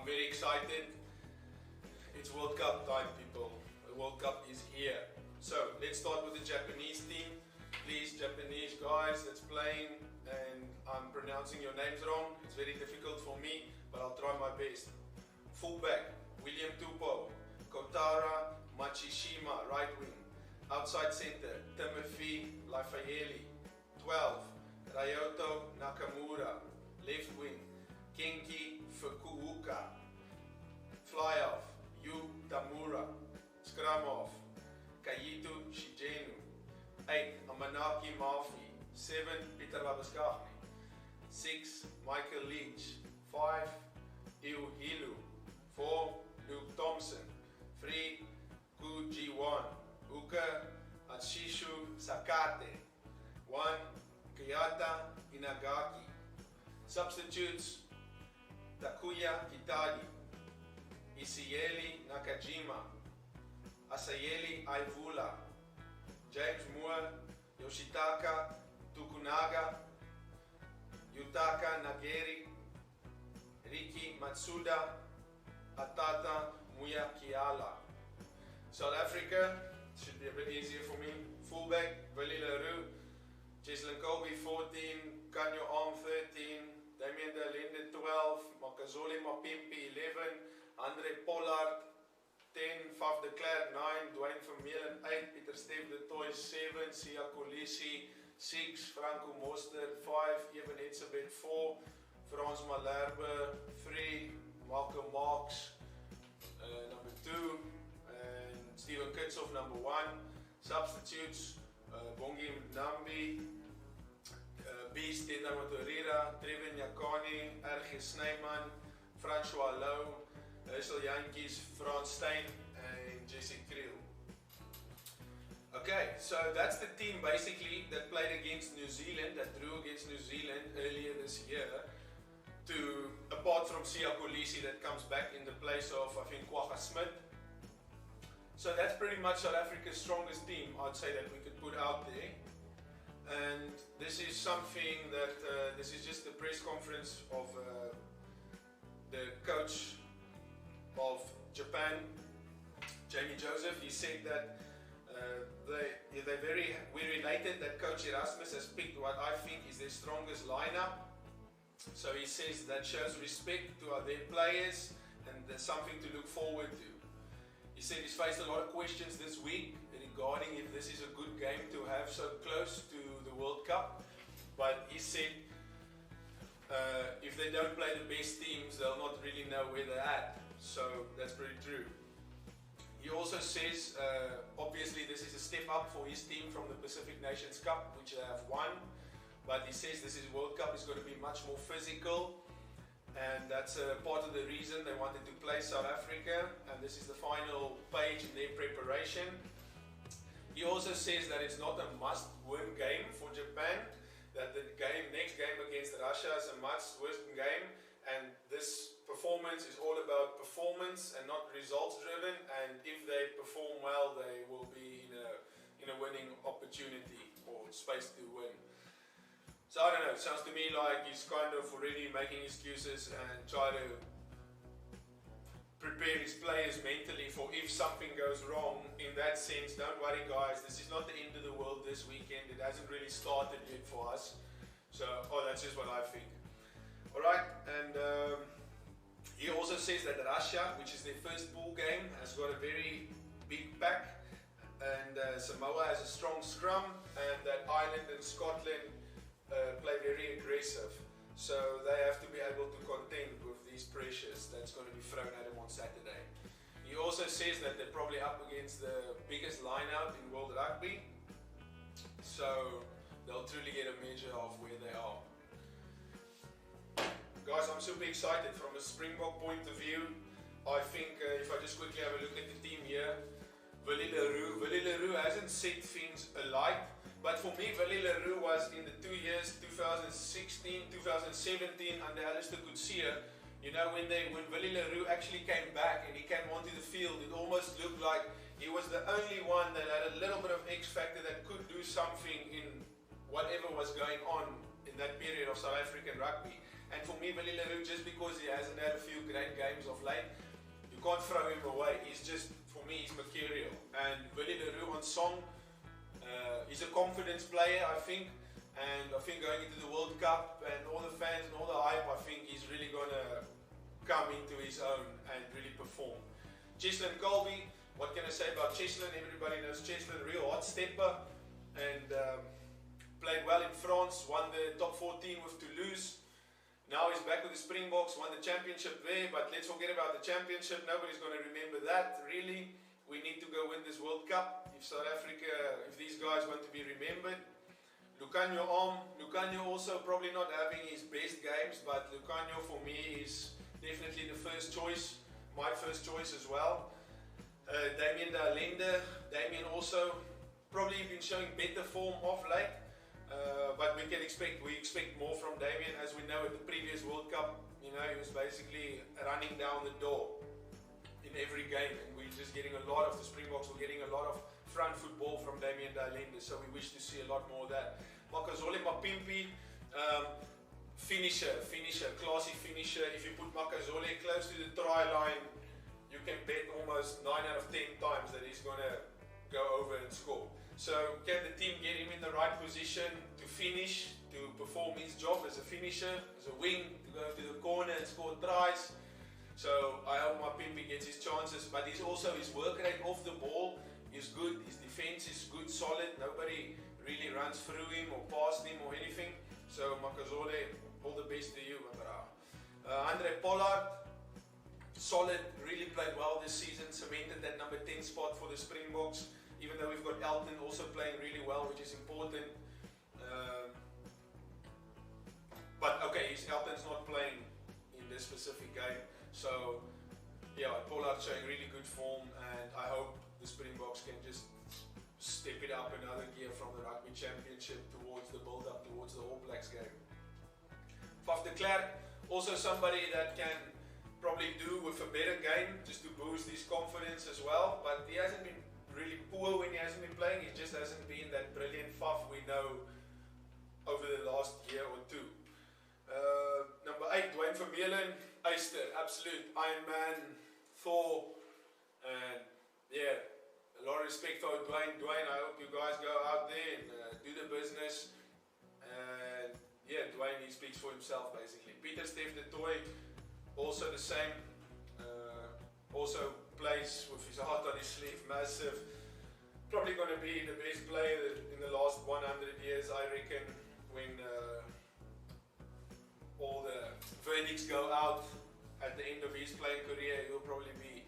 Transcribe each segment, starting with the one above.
very excited. It's World Cup time, people. The World Cup is here. So let's start with the Japanese team. Please, Japanese guys that's playing, and I'm pronouncing your names wrong. It's very difficult for me, but I'll try my best. Fullback, William Tupou. Kotara Machishima, right wing. Outside center, Timothy Lafayette. 12, Ryoto Nakamura, left wing. Kenki Fukuoka. Fly off, Yu Tamura. Scrum off, Kaito Shijenu. 8, Amanaki Mafi. 7, Peter Labuskagni. 6, Michael Leach. 5, Iu Hilu. 4, Luke Thompson. 3, Ku Ji-won. Uka Atshishu Sakate. 1, Kiyata Inagaki. Substitutes, Takuya Kitadi. Isieli Nakajima. Asayeli Aivula. James Moore, Yoshitaka Tukunaga, Yutaka Nageri, Riki Matsuda, Atata Muyakiala. South Africa, should be a bit easier for me. Fullback, Willie Leroux, Cheslin Colby 14, Kanyo Arm 13, Damien Delinde 12, Makazole Mapimpi 11, Andre Pollard 10, Faf de Klerk 9, Dwayne Vermeulen 8, Pieter Stef de Toy 7, Sia Kolisi 6, Franco Moster 5, Eben Etzebeth 4, Frans Malherbe 3, Malcolm Marks number 2, and Steven Kitshoff number 1. Substitutes, Bongi Nambi, Beast Teta Motorira, Trevin Yakani, R.G. Snyman, Francois Louw, Russell Yankees, Frans Steyn, and Jesse Kriel. Okay, so that's the team basically that played against New Zealand, that drew against New Zealand earlier this year, apart from Sia Kolisi that comes back in the place of, I think, Kwagga Smith. So that's pretty much South Africa's strongest team, I'd say, that we could put out there. And this is something that, this is just the press conference of the coach of Japan, Jamie Joseph. He said that we related that Coach Erasmus has picked what I think is their strongest lineup. So he says that shows respect to their players and there's something to look forward to. He said he's faced a lot of questions this week regarding if this is a good game to have so close to the World Cup, but he said if they don't play the best teams, they'll not really know where they're at. So that's pretty true. He also says, obviously this is a step up for his team from the Pacific Nations Cup, which they have won. But he says this is World Cup is going to be much more physical. And that's part of the reason they wanted to play South Africa. And this is the final page in their preparation. He also says that it's not a must-win game for Japan. That the next game against Russia is a must-win game. And this performance is all about performance and not results driven, and if they perform well they will be in a winning opportunity or space to win. So I don't know, it sounds to me like he's kind of already making excuses and try to prepare his players mentally for if something goes wrong. In that sense, don't worry guys, this is not the end of the world this weekend. It hasn't really started yet for us. So that's just what I think. Alright, and he also says that Russia, which is their first pool game, has got a very big pack, and Samoa has a strong scrum, and that Ireland and Scotland play very aggressive. So they have to be able to contend with these pressures that's going to be thrown at them on Saturday. He also says that they're probably up against the biggest line-out in World Rugby, so they'll truly get a measure of where they are. Guys, I'm super excited from a Springbok point of view. I think if I just quickly have a look at the team here, Willie Leroux hasn't set things alight, but for me Willie Leroux was in the 2 years 2016, 2017 under Alistair Coetzee. You know, when Willie Leroux actually came back and he came onto the field, it almost looked like he was the only one that had a little bit of X factor that could do something in whatever was going on in that period of South African rugby. And for me, Willie Leroux, just because he hasn't had a few great games of late, you can't throw him away. He's just, for me, he's mercurial. And Willie Leroux on song, he's a confidence player, I think. And I think going into the World Cup and all the fans and all the hype, I think he's really going to come into his own and really perform. Cheslin Colby, what can I say about Cheslin? Everybody knows Cheslin, real hot stepper. And played well in France, won the top 14 with Toulouse. Now he's back with the Springboks, won the championship there, but let's forget about the championship. Nobody's going to remember that, really. We need to go win this World Cup if South Africa, if these guys want to be remembered. Lucanio also probably not having his best games, but Lucanio for me is definitely the first choice, my first choice as well. Damien D'Alende, Damien also probably been showing better form of late, but we expect more from Damien. As we know, at the previous World Cup, you know, he was basically running down the door in every game, and we're just getting a lot of the Springboks. We're getting a lot of front football from Damien D'Alende, so we wish to see a lot more of that. Makazole Mapimpi, finisher, classy finisher. If you put Makazole close to the try line, you can bet almost 9 out of 10 times that he's going to go over and score. So can the team get him in the right position to finish, to perform his job as a finisher, as a wing, to go to the corner and score tries? So I hope Mapimpi gets his chances, but his work rate off the ball is good. His defense is good, solid. Nobody really runs through him or past him or anything. So Makazole, all the best to you, my brother. Andre Pollard, solid, really played well this season, cemented that number 10 spot for the Springboks, even though we've got Elton also playing really well, which is important. But okay, Elton's not playing in this specific game, so yeah, Pollard showing really good form, and I hope the Springboks can just step it up another gear from the Rugby Championship towards the build-up towards the All Blacks game. Faf de Klerk, also somebody that can probably do with a better game, just to boost his confidence as well, but he hasn't been really poor when he hasn't been playing. He just hasn't been that brilliant Faf we know over the last year or two. Number 8, Dwayne Vermeulen, Eyster, absolute Iron Man, Thor, and yeah, a lot of respect for Dwayne. Dwayne, I hope you guys go out there and do the business. And yeah, Dwayne, he speaks for himself basically. Peter Steph de Toy, also the same. Also plays with his heart on his sleeve, massive. Probably going to be the best player in the last 100 years, I reckon, when all the verdicts go out at the end of his playing career. He'll probably be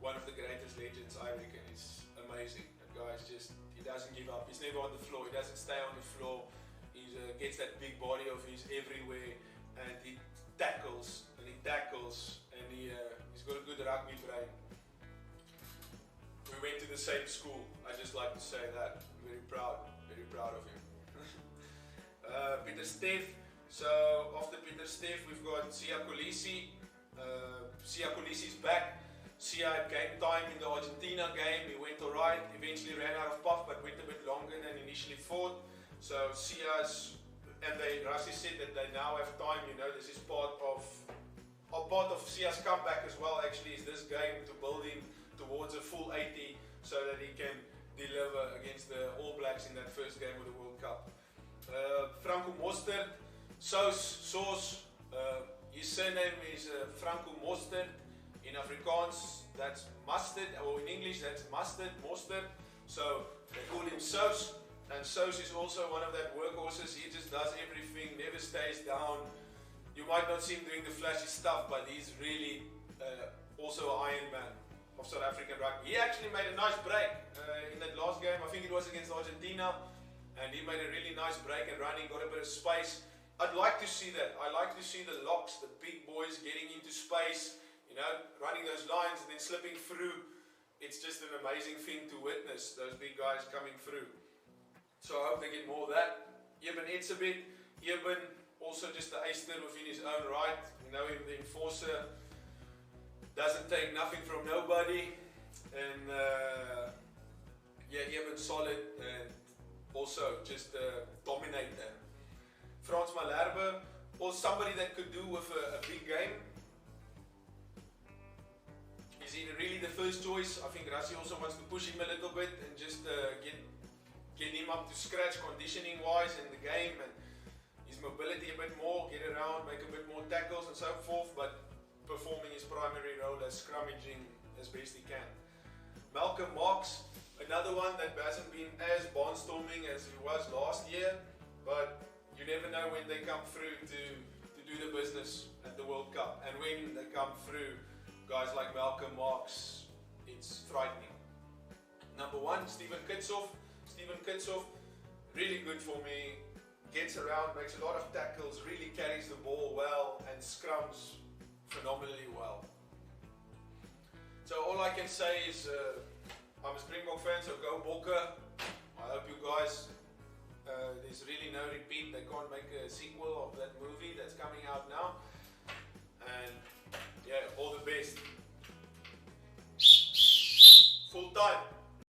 one of the greatest legends, I reckon. It's amazing. That guy's just, he doesn't give up. He's never on the floor. He doesn't stay on the floor. He gets that big body of his everywhere, and he tackles, and he's got a good rugby brain. We went to the same school. I just like to say that. I'm very proud of him. Peter Steph. So after Peter Steph, we've got Sia Kolisi. Sia Kolisi's back. Sia had game time in the Argentina game. He went alright. Eventually ran out of puff, but went a bit longer than initially thought. So Sia's, and Rassi said that they now have time. You know, this is part of Sia's comeback as well. Actually, is this game to build him towards a full 80, so that he can deliver against the All Blacks in that first game of the World Cup. Franco Mostert, Sauce. His surname is Franco Mostert. In Afrikaans, that's mustard, or in English, that's mustard, mostert. So they call him Sauce, and Sauce is also one of that workhorses. He just does everything, never stays down. You might not see him doing the flashy stuff, but he's really also an Iron Man of South African rugby. He actually made a nice break in that last game. I think it was against Argentina, and he made a really nice break and running, got a bit of space. I'd like to see that. I like to see the locks, the big boys getting into space, you know, running those lines and then slipping through. It's just an amazing thing to witness, those big guys coming through. So I hope they get more of that. Eben Etzebeth, Eben also just the Eyster within his own right. You know him, the enforcer, doesn't take nothing from nobody. And yeah, Eben solid and also just a dominator. Frans Malherbe, or somebody that could do with a big game. Is he really the first choice? I think Rassie also wants to push him a little bit and just get him up to scratch conditioning wise in the game, and his mobility a bit more, get around, make a bit more tackles and so forth, but performing his primary role as scrummaging as best he can. Malcolm Marx, another one that hasn't been as barnstorming as he was last year, but you never know when they come through to do the business at the World Cup, and when they come through, guys like Malcolm Marx, it's frightening. Number 1, Stephen Kitsoff. Stephen Kitsoff, really good for me, gets around, makes a lot of tackles, really carries the ball well, and scrums phenomenally well. So all I can say is, I'm a Springbok fan, so go Bokke. I hope you guys, there's really no repeat, they can't make a sequel of that move